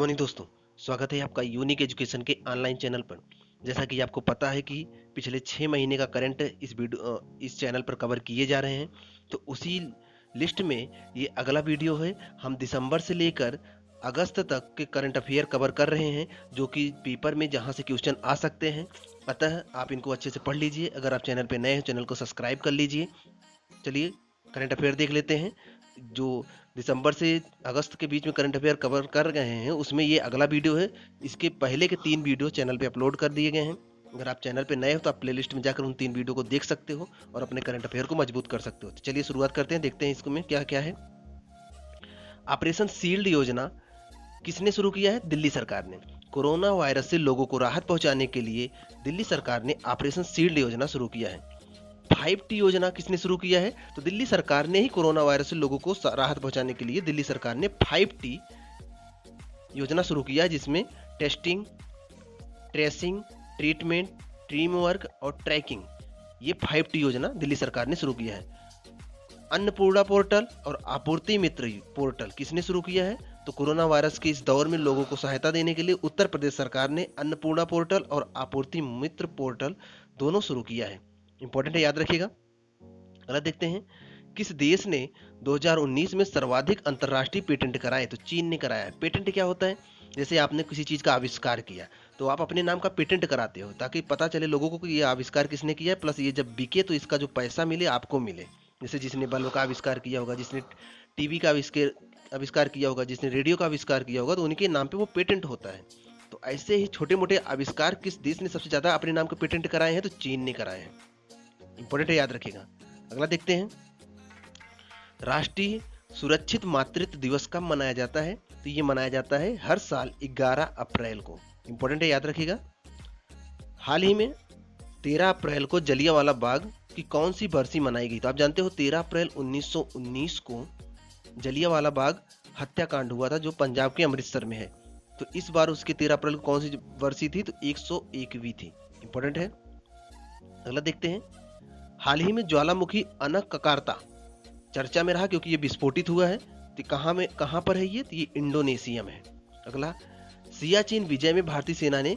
Morning दोस्तों, स्वागत है आपका यूनिक एजुकेशन के ऑनलाइन चैनल पर। जैसा कि आपको पता है कि पिछले 6 महीने का करंट इस चैनल पर कवर किए जा रहे हैं, तो उसी लिस्ट में ये अगला वीडियो है। हम दिसंबर से लेकर अगस्त तक के करंट अफेयर कवर कर रहे हैं, जो कि पेपर में जहां से क्वेश्चन आ सकते हैं। अतः आप इनको अच्छे से पढ़ लीजिए। अगर आप चैनल पर नए हैं, चैनल को सब्सक्राइब कर लीजिए। चलिए करंट अफेयर देख लेते हैं। जो दिसंबर से अगस्त के बीच में करंट अफेयर कवर कर गए हैं, उसमें ये अगला वीडियो है। इसके पहले के 3 वीडियो चैनल पे अपलोड कर दिए गए हैं। अगर आप चैनल पे नए हो तो आप प्लेलिस्ट में जाकर उन 3 वीडियो को देख सकते हो और अपने करंट अफेयर को मजबूत कर सकते हो। तो चलिए शुरुआत करते हैं, देखते हैं इसको में क्या क्या है। ऑपरेशन सील्ड योजना किसने शुरू किया है? दिल्ली सरकार ने। कोरोना वायरस से लोगों को राहत पहुंचाने के लिए दिल्ली सरकार ने ऑपरेशन सील्ड योजना शुरू किया है। 5T योजना किसने शुरू किया है? तो दिल्ली सरकार ने ही कोरोना वायरस से लोगों को राहत पहुंचाने के लिए दिल्ली सरकार ने 5T योजना शुरू किया है, जिसमें testing, tracing, treatment, team work और ट्रैकिंग, ये 5T योजना दिल्ली सरकार ने शुरू किया है। अन्नपूर्णा पोर्टल और आपूर्ति मित्र पोर्टल किसने शुरू किया है? तो कोरोना वायरस के इस दौर में लोगों को सहायता देने के लिए उत्तर प्रदेश सरकार ने अन्नपूर्णा पोर्टल और आपूर्ति मित्र पोर्टल दोनों शुरू किया है। इंपॉर्टेंट है, याद रखिएगा। अगला देखते हैं, किस देश ने 2019 में सर्वाधिक अंतर्राष्ट्रीय पेटेंट कराए? तो चीन ने कराया है। पेटेंट क्या होता है? जैसे आपने किसी चीज का आविष्कार किया तो आप अपने नाम का पेटेंट कराते हो, ताकि पता चले लोगों को कि ये आविष्कार किसने किया है, प्लस ये जब बिके तो इसका जो पैसा मिले आपको मिले। जैसे जिसने बल्ब का आविष्कार किया होगा, जिसने टीवी का आविष्कार किया होगा, जिसने रेडियो का आविष्कार किया होगा, तो उनके नाम पे वो पेटेंट होता है। तो ऐसे ही छोटे मोटे आविष्कार किस देश ने सबसे ज्यादा अपने नाम के पेटेंट कराए हैं? तो चीन ने कराए हैं। इंपॉर्टेंट है, याद रखिएगा। अगला देखते हैं, राष्ट्रीय सुरक्षित मातृत्व दिवस कब मनाया जाता है? तो ये मनाया जाता है हर साल 11 अप्रैल को। इंपॉर्टेंट है, याद रखिएगा। हाल ही में 13 अप्रैल को जलियांवाला बाग की कौन सी बरसी मनाई गई? तो आप जानते हो 13 अप्रैल 1919 को जलियांवाला बाग हत्याकांड हुआ था, जो पंजाब के अमृतसर में है। तो इस बार उसके 13 अप्रैल को कौन सी बरसी थी? तो 101वीं थी। इंपॉर्टेंट है। अगला देखते हैं, हाल ही में ज्वालामुखी अनककार्ता चर्चा में रहा क्योंकि ये विस्फोटित हुआ है। तो कहां पर है ये? तो ये इंडोनेशिया में है। अगला, सियाचिन विजय में भारतीय सेना ने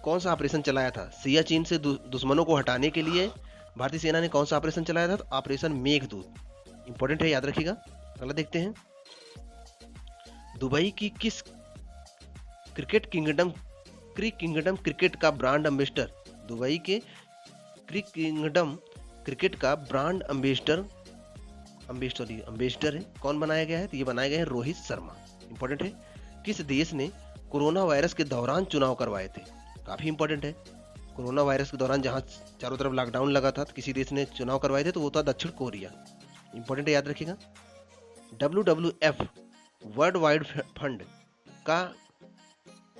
कौन सा ऑपरेशन चलाया था? सियाचिन से दुश्मनों को हटाने के लिए भारतीय सेना ने कौन सा ऑपरेशन चलाया था? तो ऑपरेशन मेघदूत। इंपॉर्टेंट है, याद रखिएगा। अगला देखते हैं, दुबई की किस किंगडम क्रिकेट का ब्रांड एम्बेसडर, दुबई के किंगडम क्रिकेट का ब्रांड एम्बेसडर है, कौन बनाया गया है? तो ये बनाया गया है रोहित शर्मा। इंपॉर्टेंट है। किस देश ने कोरोना वायरस के दौरान चुनाव करवाए थे? काफी इंपॉर्टेंट है। कोरोना वायरस के दौरान जहां चारों तरफ लॉकडाउन लगा था, तो किसी देश ने चुनाव करवाए थे, तो वो था दक्षिण कोरिया। इंपॉर्टेंट है, याद रखिएगा। WWF वर्ल्ड वाइड फंड का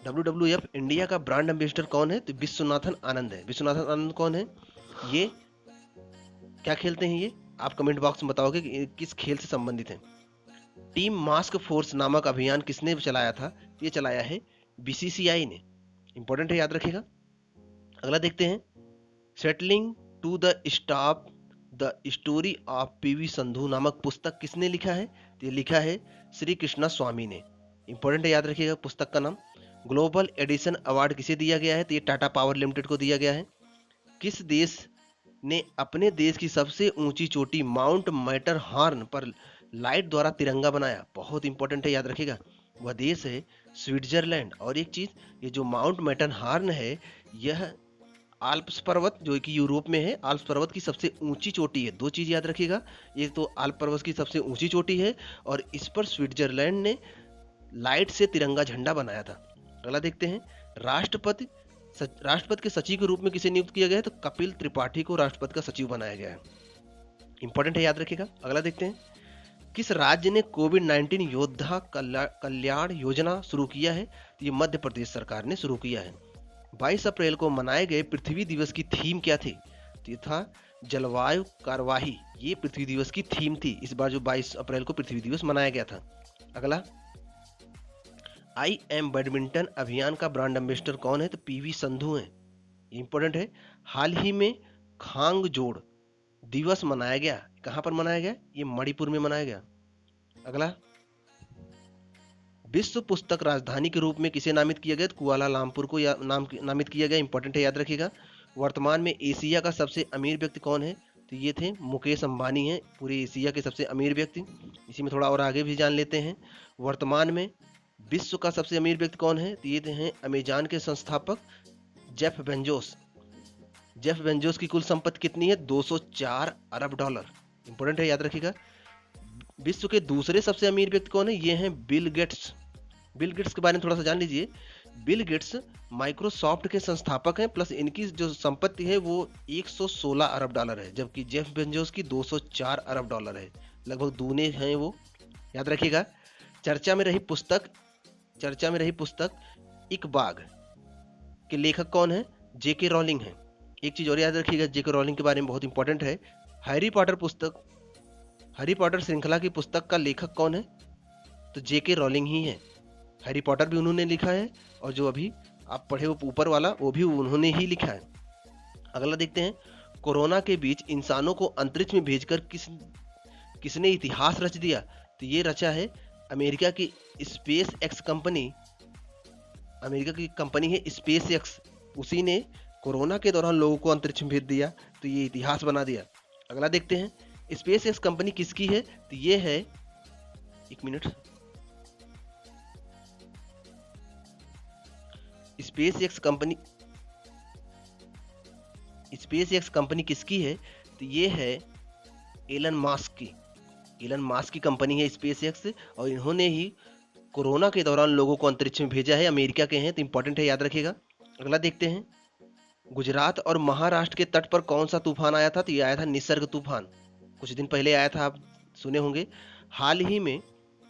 WWF इंडिया का ब्रांड एम्बेसडर कौन है? तो विश्वनाथन आनंद है। विश्वनाथन आनंद कौन है? ये क्या खेलते हैं? ये आप कमेंट बॉक्स में बताओगे कि किस खेल से संबंधित है। टीम मास्क फोर्स नामक अभियान किसने चलाया था? ये चलाया है BCCI ने। इंपॉर्टेंट है, याद रखिएगा। अगला देखते हैं, settling to the stop the story of PV Sandhu नामक पुस्तक किसने लिखा है? तो ये लिखा है श्री कृष्णा स्वामी ने। इंपॉर्टेंट है, याद रखिएगा पुस्तक का नाम। ग्लोबल एडिशन अवार्ड किसे दिया गया है? तो ये टाटा पावर लिमिटेड को दिया गया है। किस देश ने अपने देश की सबसे ऊंची चोटी माउंट मैटरहॉर्न पर लाइट द्वारा तिरंगा बनाया? बहुत इंपॉर्टेंट है, याद रखिएगा। वह देश है स्विट्जरलैंड। और एक चीज, ये जो माउंट मैटरहॉर्न है, यह आल्प्स पर्वत जो कि यूरोप में है, आल्प्स पर्वत की सबसे ऊंची चोटी है। 2 चीज याद रखिएगा, एक तो आल्प पर्वत की सबसे ऊंची चोटी है, और इस पर स्विट्जरलैंड ने लाइट से तिरंगा झंडा बनाया था। अगला देखते हैं, राष्ट्रपति के सचिव के रूप में किसे नियुक्त किया गया है? तो कपिल त्रिपाठी को राष्ट्रपति का सचिव बनाया गया है। इंपॉर्टेंट है, याद रखिएगा। अगला देखते हैं, किस राज्य ने कोविड-19 योद्धा कल्याण योजना शुरू किया है? तो ये मध्य प्रदेश सरकार ने शुरू किया है। 22 अप्रैल को मनाए गए पृथ्वी दिवस की थीम क्या थी? तो ये था जलवायु कार्यवाही। ये पृथ्वी दिवस की थीम थी इस बार, जो 22 अप्रैल को पृथ्वी दिवस मनाया गया था। अगला, IM बैडमिंटन अभियान का ब्रांड एम्बेसडर कौन है? तो PV संधू है। इंपॉर्टेंट है। हाल ही में खांग जोड़ दिवस मनाया गया, कहां पर मनाया गया? ये मणिपुर में मनाया गया। अगला, विश्व पुस्तक राजधानी के रूप में किसे नामित किया गया? कुआलालंपुर को नामित किया गया। इंपॉर्टेंट है, याद रखिएगा। वर्तमान में एशिया का सबसे अमीर व्यक्ति कौन है? तो ये थे मुकेश अंबानी हैं, पूरे एशिया के सबसे अमीर व्यक्ति। इसी में थोड़ा और आगे भी जान लेते हैं। वर्तमान में विश्व का सबसे अमीर व्यक्ति कौन है? तो ये हैं अमेजॉन के संस्थापक जेफ बेजोस। जेफ बेजोस की कुल संपत्ति कितनी है? 204 अरब डॉलर। इंपॉर्टेंट है, याद रखिएगा। विश्व के दूसरे सबसे अमीर व्यक्ति कौन है? ये हैं बिल गेट्स। बिल गेट्स के बारे में थोड़ा सा जान लीजिए। बिल गेट्स माइक्रोसॉफ्ट के संस्थापक हैं, प्लस इनकी जो संपत्ति है वो 116 अरब डॉलर है, जबकि जेफ बेजोस की 204 अरब डॉलर है, लगभग दूने हैं वो, याद रखिएगा। चर्चा में रही पुस्तक इकबाग के लेखक कौन है? जेके रॉलिंग है। एक चीज और याद रखिएगा जेके रॉलिंग के बारे में, बहुत इंपॉर्टेंट है। हैरी पॉटर श्रृंखला की पुस्तक का लेखक कौन है? तो जेके रॉलिंग ही है। हैरी पॉटर भी उन्होंने लिखा है, और जो अभी आप पढ़े वो ऊपर वाला वो भी उन्होंने ही लिखा है। अगला देखते हैं, कोरोना के बीच इंसानों को अंतरिक्ष में भेजकर किसने इतिहास रच दिया? तो ये रचा है अमेरिका की स्पेस एक्स कंपनी। अमेरिका की कंपनी है स्पेस एक्स, उसी ने कोरोना के दौरान लोगों को अंतरिक्ष में भेज दिया, तो ये इतिहास बना दिया। अगला देखते हैं, स्पेस एक्स कंपनी किसकी है? तो ये है, एक मिनट, स्पेस एक्स कंपनी किसकी है? तो ये है एलन मास्क की कंपनी है स्पेस एक्स, और इन्होंने ही कोरोना के दौरान लोगों को अंतरिक्ष में भेजा है, अमेरिका के हैं, तो इंपॉर्टेंट है, याद रखिएगा। अगला देखते हैं, गुजरात और महाराष्ट्र के तट पर कौन सा तूफान आया था? तो ये आया था निसर्ग तूफान, कुछ दिन पहले आया था, आप सुने होंगे। हाल ही में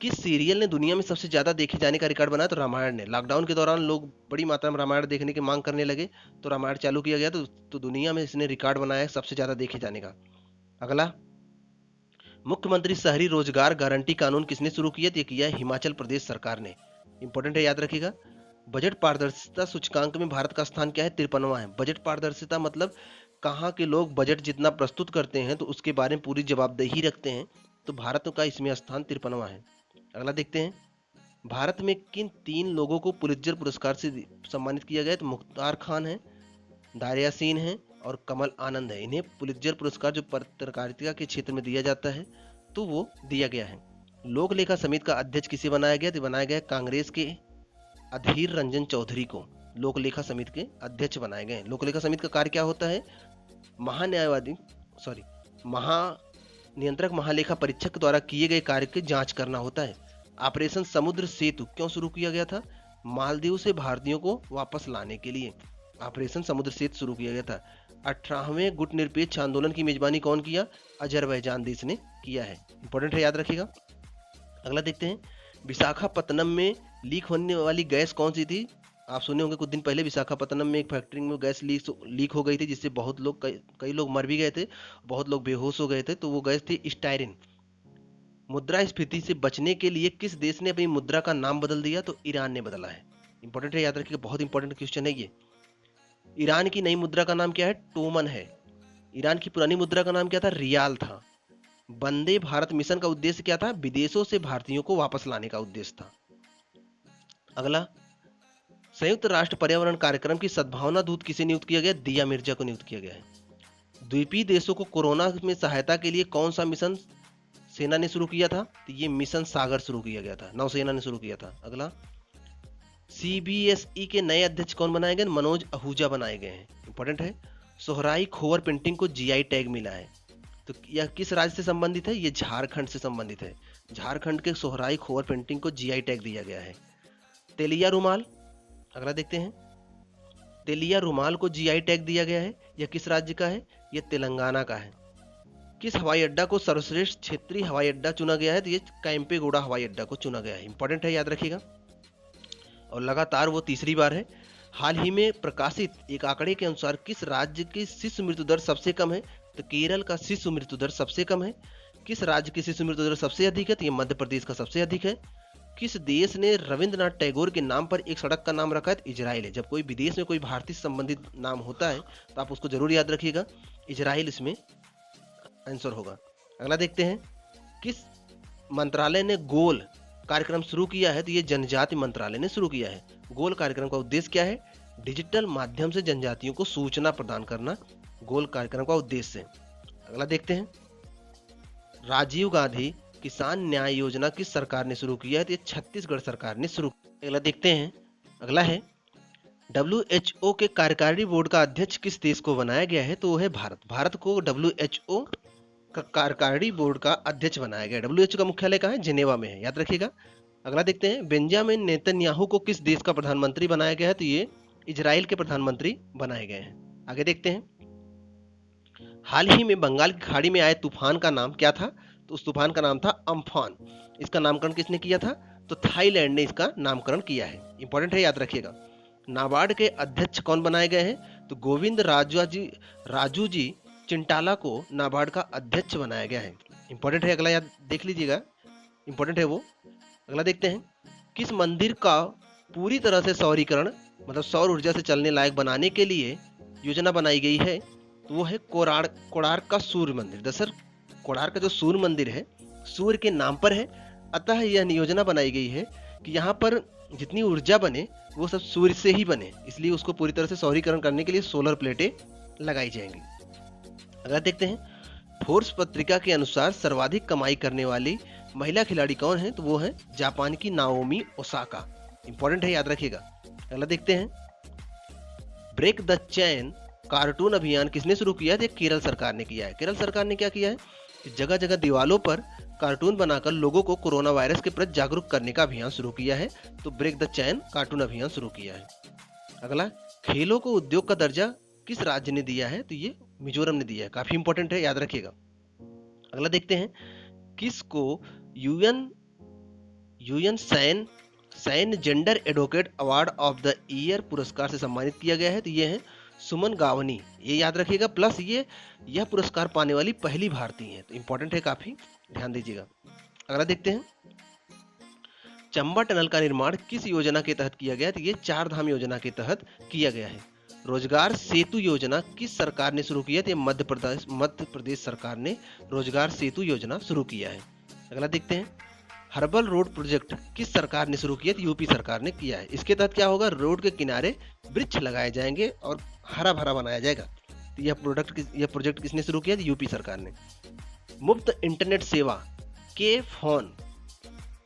किस सीरियल ने दुनिया में सबसे ज्यादा देखे जाने का रिकॉर्ड बनाया? तो रामायण ने। लॉकडाउन के दौरान लोग बड़ी मात्रा में रामायण देखने की मांग करने लगे, तो रामायण चालू किया गया, तो दुनिया में इसने रिकॉर्ड बनाया है सबसे ज्यादा देखे जाने का। अगला, मुख्यमंत्री शहरी रोजगार गारंटी कानून किसने शुरू किया? तो किया है हिमाचल प्रदेश सरकार ने। इंपॉर्टेंट है, याद रखिएगा। बजट पारदर्शिता सूचकांक में भारत का स्थान क्या है? 53वां है। बजट पारदर्शिता मतलब कहाँ के लोग बजट जितना प्रस्तुत करते हैं तो उसके बारे में पूरी जवाबदेही रखते हैं, तो भारत का इसमें स्थान 53वां है। अगला देखते हैं, भारत में किन 3 लोगों को पुलित्जर पुरस्कार से सम्मानित किया गया? तो मुख्तार खान है, दार यासीन है और कमल आनंद है। इन्हें पुलित्जर पुरस्कार जो पत्रकारिता के क्षेत्र में दिया जाता है तो वो दिया गया है। लोक लेखा समिति का अध्यक्ष किसे बनाया गया? तो बनाया गया कांग्रेस के अधीर रंजन चौधरी को लोक लेखा समिति के अध्यक्ष बनाए गए। लोक लेखा समिति का कार्य क्या होता है? महानियंत्रक महालेखा परीक्षक द्वारा किए गए कार्य की जांच करना होता है। ऑपरेशन समुद्र सेतु क्यों शुरू किया गया था? मालदीव से भारतीयों को वापस लाने के लिए ऑपरेशन समुद्र सेतु शुरू किया गया था। 18वें गुटनिरपेक्ष आंदोलन की मेजबानी कौन किया? अजरबैजान देश ने किया है। इंपॉर्टेंट है, याद रखिएगा। अगला देखते हैं, विशाखापत्तनम में लीक होने वाली गैस कौन सी थी? आप सुने होंगे कुछ दिन पहले विशाखापत्तनम में एक फैक्ट्री में गैस लीक हो गई थी, जिससे बहुत लोग कई लोग मर भी गए थे, बहुत लोग बेहोश हो गए थे। तो वो गैस थी स्टायरिन। मुद्रास्फीति से बचने के लिए किस देश ने अपनी मुद्रा का नाम बदल दिया? तो ईरान ने बदला है। इंपॉर्टेंट है, याद रखिएगा, बहुत इंपॉर्टेंट क्वेश्चन है ये। ईरान की नई मुद्रा का नाम क्या है? टोमन है। ईरान की पुरानी मुद्रा का नाम क्या था? रियाल था। वंदे भारत मिशन का उद्देश्य क्या था? विदेशों से भारतीयों को वापस लाने का उद्देश्य था। अगला, संयुक्त राष्ट्र पर्यावरण कार्यक्रम की सद्भावना दूत किसे नियुक्त किया गया? दिया मिर्जा को नियुक्त किया गया है। द्वीपीय देशों को कोरोना में सहायता के लिए कौन सा मिशन सेना ने शुरू किया था? तो ये मिशन सागर शुरू किया गया था, नौसेना ने शुरू किया था। अगला, सीबीएसई के नए अध्यक्ष कौन बनाए गए? मनोज आहूजा बनाए गए हैं। इंपॉर्टेंट है, सोहराई खोवर पेंटिंग को जीआई टैग मिला है। तो यह किस राज्य से संबंधित है? ये झारखंड से संबंधित है। झारखंड के सोहराई खोवर पेंटिंग को जीआई टैग दिया गया है। तेलिया रुमाल, अगला देखते हैं, तेलिया रुमाल को जीआई टैग दिया गया है। यह किस राज्य का है? यह तेलंगाना का है। किस हवाई अड्डा को सर्वश्रेष्ठ क्षेत्रीय हवाई अड्डा चुना गया है? तो ये कैंपेगौड़ा हवाई अड्डा को चुना गया है। इंपॉर्टेंट है, याद रखिएगा। और लगातार वो तीसरी बार है। हाल ही में प्रकाशित एक आंकड़े के अनुसार किस राज्य की शिशु मृत्यु दर सबसे कम है? तो केरल का शिशु मृत्यु दर सबसे कम है। किस राज्य की शिशु मृत्यु दर सबसे अधिक है? तो ये मध्य प्रदेश का सबसे अधिक है। किस देश ने रविंद्रनाथ टैगोर के नाम पर एक सड़क का नाम रखा है? तो इजराइल है। जब कोई विदेश में कोई भारतीय संबंधित नाम होता है तो आप उसको जरूर याद रखिएगा, इजराइल इसमें आंसर होगा। अगला देखते हैं, किस मंत्रालय ने गोल कार्यक्रम शुरू किया है तो ये जनजाति मंत्रालय ने शुरू किया है। गोल कार्यक्रम का उद्देश्य क्या है? डिजिटल माध्यम से जनजातियों को सूचना प्रदान करना गोल कार्यक्रम का उद्देश्य है। अगला देखते हैं, राजीव गांधी किसान न्याय योजना किस सरकार ने शुरू किया है? तो ये छत्तीसगढ़ सरकार ने शुरू किया। अगला देखते हैं, अगला है WHO के कार्यकारी बोर्ड का अध्यक्ष किस देश को बनाया गया है? तो वो है भारत। भारत को WHO का कार्यकारी बोर्ड का अध्यक्ष बनाया गया। WHO का मुख्यालय कहाँ है? जिनेवा में है, याद रखिएगा। अगला देखते हैं, बेंजामिन नेतन्याहू को किस देश का प्रधानमंत्री बनाया गया है? तो ये इजराइल के प्रधानमंत्री बनाए गए हैं। आगे देखते हैं, हाल ही में बंगाल की खाड़ी में आए तूफान का नाम क्या था? तो उस तूफान का नाम था अम्फान। इसका नामकरण किसने किया था? तो थाईलैंड ने इसका नामकरण किया है। इंपॉर्टेंट है, याद रखिएगा। नाबार्ड के अध्यक्ष कौन बनाए गए हैं? तो गोविंद राजू जी चिंटाला को नाबार्ड का अध्यक्ष बनाया गया है। इंपॉर्टेंट है, अगला याद देख लीजिएगा, इंपॉर्टेंट है वो। अगला देखते हैं, किस मंदिर का पूरी तरह से सौरीकरण मतलब सौर ऊर्जा से चलने लायक बनाने के लिए योजना बनाई गई है? तो वो है कोणार्क का सूर्य मंदिर। दरअसल कोणार्क का जो सूर्य मंदिर है सूर्य के नाम पर है, अतः यह योजना बनाई गई है कि यहाँ पर जितनी ऊर्जा बने वो सब सूर्य से ही बने, इसलिए उसको पूरी तरह से सौरीकरण करने के लिए सोलर प्लेटें लगाई जाएंगी। अगर देखते हैं, फोर्ब्स पत्रिका के अनुसार सर्वाधिक कमाई करने वाली महिला खिलाड़ी कौन है? तो वो है जापान की नाओमी ओसाका। इंपॉर्टेंट है, याद रखिएगा। अगला देखते हैं, ब्रेक द चेन कार्टून अभियान किसने शुरू किया है? केरल सरकार ने किया है। केरल सरकार ने क्या किया है? जगह जगह दीवालों पर कार्टून बनाकर लोगों को कोरोना वायरस के प्रति जागरूक करने का अभियान शुरू किया है। तो ब्रेक द चेन कार्टून अभियान शुरू किया है। अगला, खेलों को उद्योग का दर्जा किस राज्य ने दिया है? तो ये मिजोरम ने दिया है। काफी इंपॉर्टेंट है, याद रखिएगा। अगला देखते हैं, किसको यूएन सैन gender advocate award of the year पुरस्कार से सम्मानित किया गया है? तो ये है सुमन गावनी, ये याद रखिएगा। प्लस यह पुरस्कार पाने वाली पहली भारतीय है। तो इंपॉर्टेंट है, काफी ध्यान दीजिएगा। अगला देखते हैं, चंबा टनल का निर्माण किस योजना के तहत किया गया? तो ये चार धाम योजना के तहत किया गया है। रोजगार सेतु योजना किस सरकार ने शुरू किया? तो मध्य प्रदेश सरकार ने रोजगार सेतु योजना शुरू किया है। अगला देखते हैं, हर्बल रोड प्रोजेक्ट किस सरकार ने शुरू किया? तो यूपी सरकार ने किया है। इसके तहत क्या होगा? रोड के किनारे वृक्ष लगाए जाएंगे और हरा भरा बनाया जाएगा। तो यह प्रोजेक्ट किसने शुरू किया? यूपी सरकार ने। मुफ्त इंटरनेट सेवा के फोन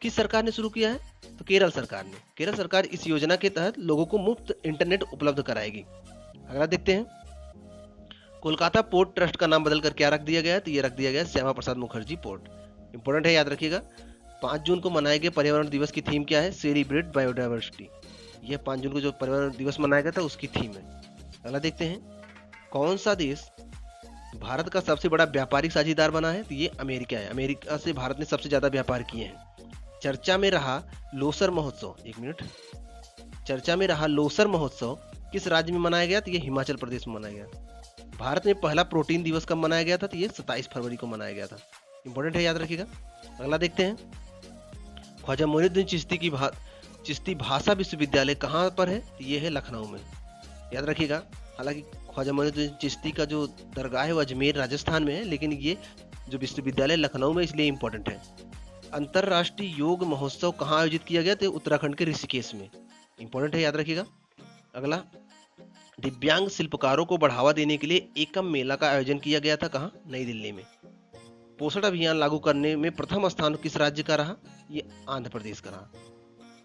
किस सरकार ने शुरू किया है? तो केरल सरकार ने। केरल सरकार इस योजना के तहत लोगों को मुफ्त इंटरनेट उपलब्ध कराएगी। अगला देखते हैं, कोलकाता पोर्ट ट्रस्ट का नाम बदलकर क्या रख दिया गया? तो ये रख दिया गया श्यामा प्रसाद मुखर्जी पोर्ट। इंपॉर्टेंट है, याद रखिएगा। 5 जून को मनाए गए पर्यावरण दिवस की थीम क्या है? Celebrate biodiversity. यह 5 जून को जो पर्यावरण दिवस मनाया गया था उसकी थीम है। अगला देखते हैं, कौन सा देश भारत का सबसे बड़ा व्यापारिक साझेदार बना है? तो ये अमेरिका है। अमेरिका से भारत ने सबसे ज्यादा व्यापार किए हैं। चर्चा में रहा लोसर महोत्सव, एक मिनट, चर्चा में रहा लोसर महोत्सव किस राज्य में मनाया गया? तो ये हिमाचल प्रदेश में मनाया गया। भारत में पहला प्रोटीन दिवस कब मनाया गया था? तो ये 27 फरवरी को मनाया गया था। इंपॉर्टेंट है, याद रखिएगा। अगला देखते हैं, ख्वाजा मोइनुद्दीन चिश्ती भाषा विश्वविद्यालय कहाँ पर है? तो ये है लखनऊ में, याद रखिएगा। हालांकि ख्वाजा मोइनुद्दीन चिश्ती का जो दरगाह है वो अजमेर राजस्थान में है, लेकिन ये जो विश्वविद्यालय लखनऊ में, इसलिए इंपॉर्टेंट है। अंतरराष्ट्रीय योग महोत्सव कहाँ आयोजित किया गया? तो उत्तराखंड के ऋषिकेश में। इंपॉर्टेंट है, याद रखिएगा। अगला, दिव्यांग शिल्पकारों को बढ़ावा देने के लिए एकम मेला का आयोजन किया गया था। कहाँ? नई दिल्ली में। पोषण अभियान लागू करने में प्रथम स्थान किस राज्य का रहा? ये आंध्र प्रदेश का रहा।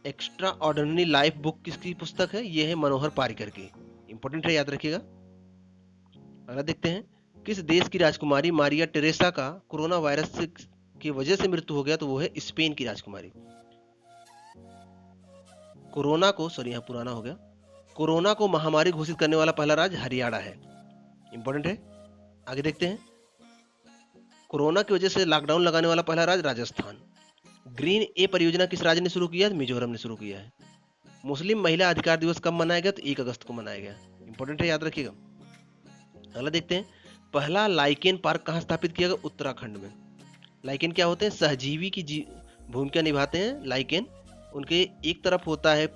एक्स्ट्रा ऑर्डिनरी लाइफ बुक किसकी पुस्तक है? ये है मनोहर पारिकर की। इंपॉर्टेंट है, याद रखिएगा। अगला देखते हैं, किस देश की राजकुमारी मारिया टेरेसा का कोरोना वायरस की वजह से मृत्यु हो गया? तो वो है स्पेन की राजकुमारी। कोरोना को महामारी घोषित करने वाला पहला राज्य हरियाणा है। इंपॉर्टेंट है। आगे देखते हैं, कोरोना की वजह से लॉकडाउन लगाने वाला पहला राज्य राजस्थान। ग्रीन ए परियोजना किस राज्य ने शुरू किया? मिजोरम ने शुरू किया है। मुस्लिम महिला अधिकार दिवस कब मनाया गया? तो 1 अगस्त को मनाया गया। इंपॉर्टेंट है, याद रखिएगा। अगला देखते हैं, पहला लाइकेन पार्क कहाँ स्थापित किया गया? उत्तराखंड में। लाइकेन क्या होते हैं? सहजीवी की भूमिका निभाते हैं। लाइकेन, उनके एक तरफ होता है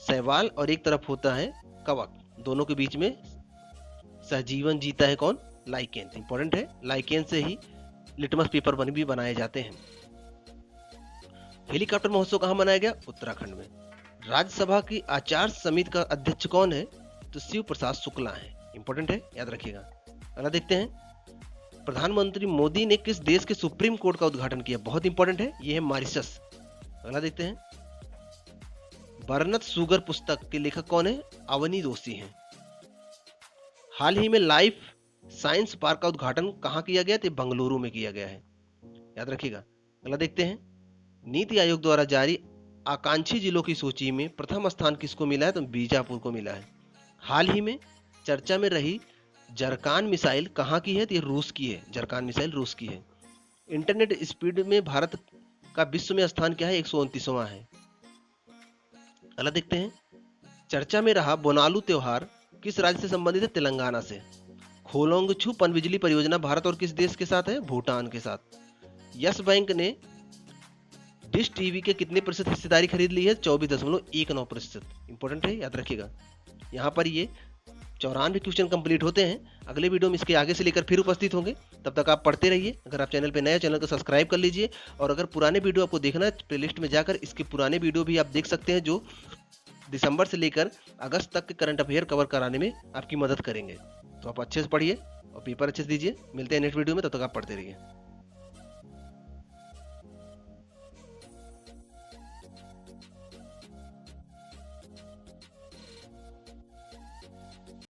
शैवाल और एक तरफ होता है कवक, दोनों के बीच में सहजीवन जीता है कौन? लाइकेन। इंपॉर्टेंट है, लाइकेन से ही लिटमस पेपर भी बनाए जाते हैं। हेलीकॉप्टर महोत्सव कहाँ मनाया गया? उत्तराखंड में। राज्यसभा की आचार समिति का अध्यक्ष कौन है? तो शिव प्रसाद शुक्ला है। इंपॉर्टेंट है, याद रखिएगा। अगला देखते हैं, प्रधानमंत्री मोदी ने किस देश के सुप्रीम कोर्ट का उद्घाटन किया? बहुत इंपॉर्टेंट है, ये है मॉरिशस। अगला देखते हैं, बर्नत शुगर पुस्तक के लेखक कौन है? अवनी जोशी हैं। हाल ही में लाइफ साइंस पार्क का उद्घाटन कहाँ किया गया? तो बंगलुरु में किया गया है, याद रखिएगा। अगला देखते हैं, नीति आयोग द्वारा जारी आकांक्षी जिलों की सूची में प्रथम स्थान किसको मिला है? तो बीजापुर को मिला है। हाल ही में चर्चा में रही जरकान मिसाइल कहाँ की है? तो ये रूस की है। जरकान मिसाइल रूस की है। इंटरनेट स्पीड में भारत का विश्व में स्थान क्या है? 129वां है। अगला देखते हैं, चर्चा में रहा बोनालू त्योहार किस राज्य से संबंधित है? तेलंगाना से। खोलोंगछू पनबिजली परियोजना भारत और किस देश के साथ है? भूटान के साथ। यस बैंक ने डिश टीवी के कितने प्रतिशत हिस्सेदारी खरीद ली है? 24.19%। इंपॉर्टेंट है, याद रखिएगा। यहाँ पर ये 94 क्वेश्चन कंप्लीट होते हैं। अगले वीडियो में इसके आगे से लेकर फिर उपस्थित होंगे। तब तक आप पढ़ते रहिए। अगर आप चैनल पे नए, चैनल को सब्सक्राइब कर लीजिए। और अगर पुराने वीडियो आपको देखना है, प्लेलिस्ट में जाकर इसके पुराने वीडियो भी आप देख सकते हैं, जो दिसंबर से लेकर अगस्त तक के करंट अफेयर कवर कराने में आपकी मदद करेंगे। तो आप अच्छे से पढ़िए और पेपर अच्छे से दीजिए। मिलते हैं नेक्स्ट वीडियो में, तब तक आप पढ़ते रहिए।